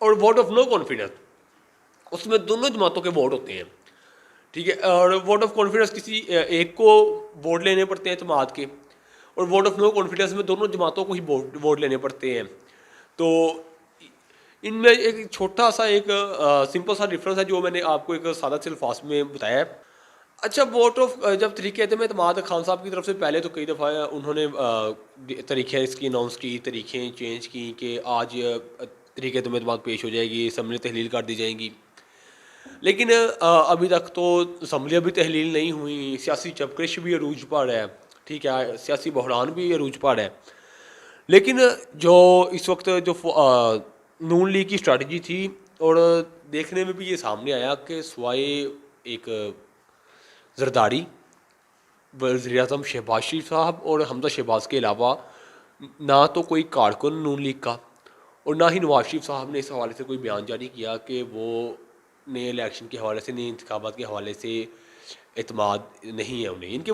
اور vote of no confidence, اس میں دونوں جماعتوں کے ووٹ ہوتے ہیں، ٹھیک ہے. اور ووٹ آف کانفیڈنس کسی ایک کو ووٹ لینے پڑتے ہیں اعتماد کے، اور ووٹ آف نو کانفیڈنس میں دونوں جماعتوں کو ہی ووٹ لینے پڑتے ہیں. تو ان میں ایک چھوٹا سا ایک سمپل سا ڈفرینس ہے جو میں نے آپ کو ایک سادہ سے الفاظ میں بتایا ہے. اچھا، ووٹ آف جب طریقہ عدم اعتماد خان صاحب کی طرف سے پہلے تو کئی دفعہ انہوں نے طریقے اس کی اناؤنس کی، طریقیں چینج کی کہ آج طریقہ عدم اعتماد پیش ہو جائے گی، اسمبلی تحلیل کر دی جائیں گی، لیکن ابھی تک تو اسمبلی ابھی تحلیل نہیں ہوئی، سیاسی چپکرش بھی عروج پر ہے، ٹھیک ہے، سیاسی بحران بھی عروج پر ہے. لیکن جو اس وقت جو نون لیگ کی اسٹریٹجی تھی، اور دیکھنے میں بھی یہ سامنے آیا کہ سوائے ایک زرداری، وزیر اعظم شہباز شریف صاحب اور حمزہ شہباز کے علاوہ نہ تو کوئی کارکن نون لیگ کا اور نہ ہی نواز شریف صاحب نے اس حوالے سے کوئی بیان جاری کیا کہ وہ نئے الیکشن کے حوالے سے، نئے انتخابات کے حوالے سے اعتماد نہیں ہے انہیں ان کے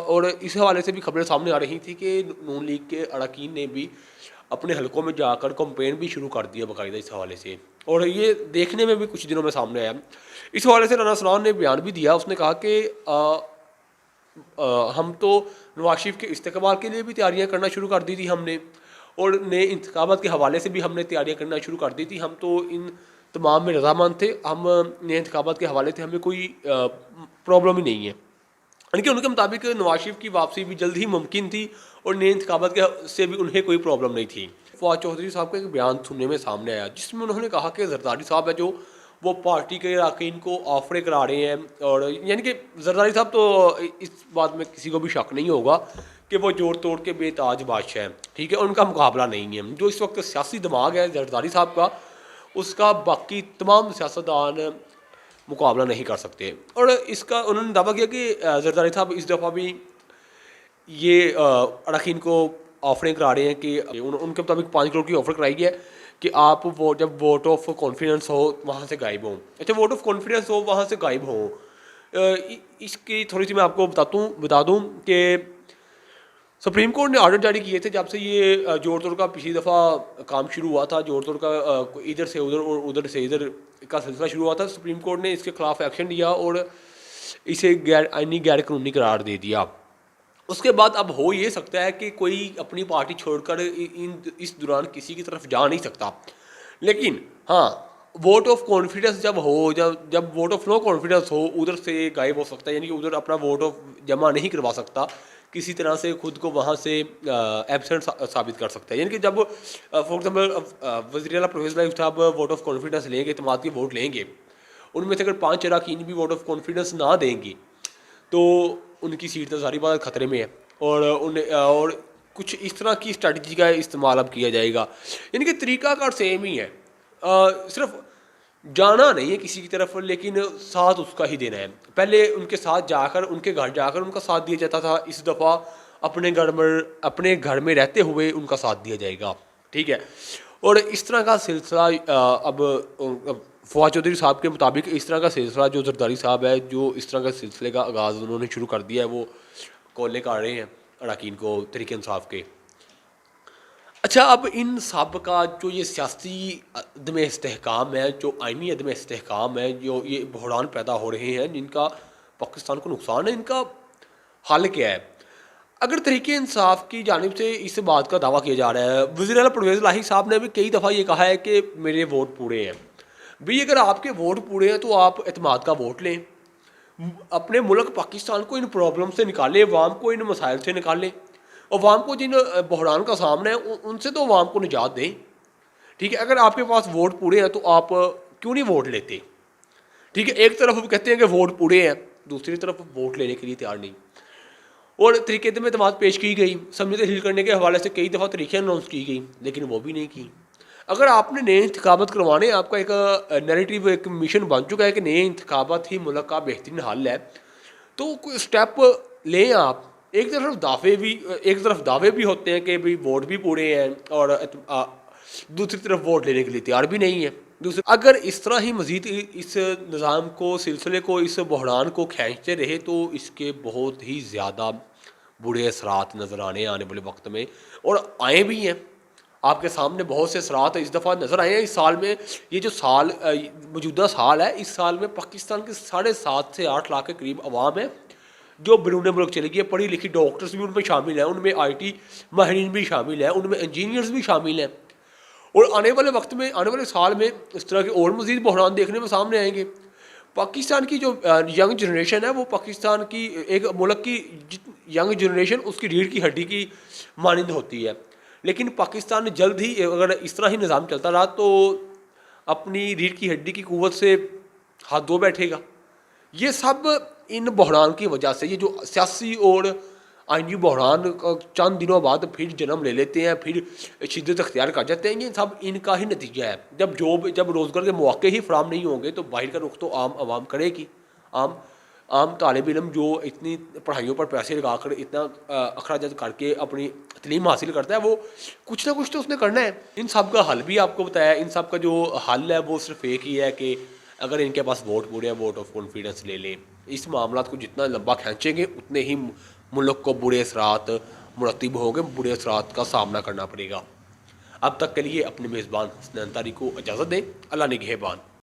اور اس حوالے سے بھی خبریں سامنے آ رہی تھیں کہ نون لیگ کے اراکین نے بھی اپنے حلقوں میں جا کر کمپین بھی شروع کر دیا باقاعدہ اس حوالے سے، اور یہ دیکھنے میں بھی کچھ دنوں میں سامنے آیا. اس حوالے سے رانا سلان نے بیان بھی دیا، اس نے کہا کہ ہم تو نواز شریف کے استقبال کے لیے بھی تیاریاں کرنا شروع کر دی تھی ہم نے، اور نئے انتخابات کے حوالے سے بھی ہم نے تیاریاں کرنا شروع کر دی تھی، ہم تو ان تمام میں رضامند تھے، ہم نئے انتخابات کے حوالے سے ہمیں کوئی پرابلم ہی نہیں ہے. یعنی کہ ان کے مطابق نواز شریف کی واپسی بھی جلد ہی ممکن تھی اور نئے انتخابات کے سے بھی انہیں کوئی پرابلم نہیں تھی. فواد چودھری صاحب کا ایک بیان سننے میں سامنے آیا جس میں انہوں نے کہا کہ زرداری صاحب ہے جو وہ پارٹی کے اراکین کو آفریں کرا رہے ہیں، اور یعنی کہ زرداری صاحب تو اس بات میں کسی کو بھی شک نہیں ہوگا کہ وہ جوڑ توڑ کے بے تاج بادشاہ ہیں، ٹھیک ہے، ان کا مقابلہ نہیں ہے. جو اس وقت سیاسی دماغ ہے زرداری صاحب کا، اس کا باقی تمام سیاستدان مقابلہ نہیں کر سکتے. اور اس کا انہوں نے دعویٰ کیا کہ زرداری صاحب اس دفعہ بھی یہ اراکین کو آفریں کرا رہے ہیں کہ ان کے مطابق 5 کروڑ کی آفر کرائی ہے کہ آپ وہ جب ووٹ آف کانفیڈنس ہو وہاں سے غائب ہوں. اچھا، ووٹ آف کانفیڈنس ہو وہاں سے غائب ہوں، اس کی تھوڑی سی میں آپ کو بتا دوں کہ سپریم کورٹ نے آرڈر جاری کیے تھے جب سے یہ جوڑ توڑ کا پچھلی دفعہ کام شروع ہوا تھا، جوڑ توڑ کا ادھر سے ادھر اور ادھر سے ادھر کا سلسلہ شروع ہوا تھا. سپریم کورٹ نے اس کے خلاف ایکشن لیا اور اسے آئینی غیر قانونی قرار دے دیا. اس کے بعد اب ہو یہ سکتا ہے کہ کوئی اپنی پارٹی چھوڑ کر اس دوران کسی کی طرف جا نہیں سکتا، لیکن ہاں ووٹ آف کانفیڈنس جب ہو، جب ووٹ آف نو کانفیڈنس ہو ادھر سے غائب ہو سکتا ہے، یعنی کہ ادھر اپنا ووٹ آف جمع نہیں کروا سکتا، کسی طرح سے خود کو وہاں سے ایبسنٹ ثابت کر سکتا ہے. یعنی کہ جب فار ایگزامپل وزیر اعلیٰ پروفیسر لائی صاحب ووٹ آف کانفیڈنس لیں گے، اعتماد کے ووٹ لیں گے، ان میں سے اگر 5 اراکین بھی ووٹ آف کانفیڈنس نہ دیں گی تو ان کی سیٹ تو ساری بات خطرے میں ہے، اور کچھ اس طرح کی اسٹریٹجی کا استعمال اب کیا جائے گا. یعنی کہ طریقہ کار سیم ہی ہے، صرف جانا نہیں ہے کسی کی طرف لیکن ساتھ اس کا ہی دینا ہے. پہلے ان کے ساتھ جا کر، ان کے گھر جا کر ان کا ساتھ دیا جاتا تھا، اس دفعہ اپنے گھر میں رہتے ہوئے ان کا ساتھ دیا جائے گا، ٹھیک ہے. اور اس طرح کا سلسلہ اب فواد چودھری صاحب کے مطابق اس طرح کا سلسلہ جو زرداری صاحب ہے، جو اس طرح کا سلسلے کا آغاز انہوں نے شروع کر دیا ہے، وہ کولے کاٹ رہے ہیں اراکین کو تحریک انصاف کے. اچھا، اب ان سابقہ جو یہ سیاسی عدم استحکام ہے، جو آئینی عدم استحکام ہے، جو یہ بحران پیدا ہو رہے ہیں جن کا پاکستان کو نقصان ہے، ان کا حل کیا ہے؟ اگر تحریک انصاف کی جانب سے اس بات کا دعویٰ کیا جا رہا ہے، وزیر اعلیٰ پرویز لاہی صاحب نے بھی کئی دفعہ یہ کہا ہے کہ میرے ووٹ پورے ہیں. بھئی اگر آپ کے ووٹ پورے ہیں تو آپ اعتماد کا ووٹ لیں، اپنے ملک پاکستان کو ان پرابلم سے نکالیں، عوام کو ان مسائل سے نکالیں، عوام کو جن بحران کا سامنا ہے ان سے تو عوام کو نجات دیں، ٹھیک ہے. اگر آپ کے پاس ووٹ پورے ہیں تو آپ کیوں نہیں ووٹ لیتے؟ ٹھیک ہے، ایک طرف وہ کہتے ہیں کہ ووٹ پورے ہیں، دوسری طرف ووٹ لینے کے لیے تیار نہیں. اور طریقے عدم اعتماد پیش کی گئی، اسمبلی تحلیل کرنے کے حوالے سے کئی دفعہ طریقیں اناؤنس کی گئی لیکن وہ بھی نہیں کی. اگر آپ نے نئے انتخابات کروانے، آپ کا ایک نیریٹو، ایک مشن بن چکا ہے کہ نئے انتخابات ہی ملک کا بہترین حل ہے، تو کوئی اسٹیپ لیں آپ. ایک طرف دعوے بھی ہوتے ہیں کہ بھئی ووٹ بھی پورے ہیں اور دوسری طرف ووٹ لینے کے لیے تیار بھی نہیں ہے. اگر اس طرح ہی مزید اس نظام کو، سلسلے کو، اس بحران کو کھینچتے رہے تو اس کے بہت ہی زیادہ برے اثرات نظر آنے والے وقت میں، اور آئے بھی ہیں. آپ کے سامنے بہت سے اثرات اس دفعہ نظر آئے ہیں اس سال میں. یہ جو سال موجودہ سال ہے، اس سال میں پاکستان کے 7.5 سے 8 لاکھ کے قریب عوام ہے جو بیرون ملک چلی گئی ہے. پڑھی لکھی ڈاکٹرز بھی ان میں شامل ہیں، ان میں آئی ٹی ماہرین بھی شامل ہیں، ان میں انجینئرز بھی شامل ہیں. اور آنے والے وقت میں، آنے والے سال میں اس طرح کے اور مزید بحران دیکھنے میں سامنے آئیں گے. پاکستان کی جو ینگ جنریشن ہے، وہ پاکستان کی ایک ملک کی ینگ جنریشن اس کی ریڑھ کی ہڈی کی مانند ہوتی ہے. لیکن پاکستان جلد ہی اگر اس طرح ہی نظام چلتا رہا تو اپنی ریڑھ کی ہڈی کی قوت سے ہاتھ دھو بیٹھے گا. یہ سب ان بحران کی وجہ سے، یہ جو سیاسی اور آئینی بحران چند دنوں بعد پھر جنم لے لیتے ہیں، پھر شدت اختیار کر جاتے ہیں، یہ سب ان کا ہی نتیجہ ہے. جب روزگار کے مواقع ہی فراہم نہیں ہوں گے تو باہر کا رخ تو عام عوام کرے گی. عام طالب علم جو اتنی پڑھائیوں پر پیسے لگا کر اتنا اخراجات کر کے اپنی تعلیم حاصل کرتا ہے، وہ کچھ نہ کچھ تو اس نے کرنا ہے. ان سب کا حل بھی آپ کو بتایا. ان سب کا جو حل ہے وہ صرف ایک ہی ہے کہ اگر ان کے پاس ووٹ پورے ہیں، ووٹ آف کانفیڈنس لے لیں. اس معاملات کو جتنا لمبا کھینچیں گے اتنے ہی ملک کو برے اثرات مرتب ہوں گے، برے اثرات کا سامنا کرنا پڑے گا. اب تک کے لیے اپنے میزبان حسنین انصاری کو اجازت دیں. اللہ نگہبان.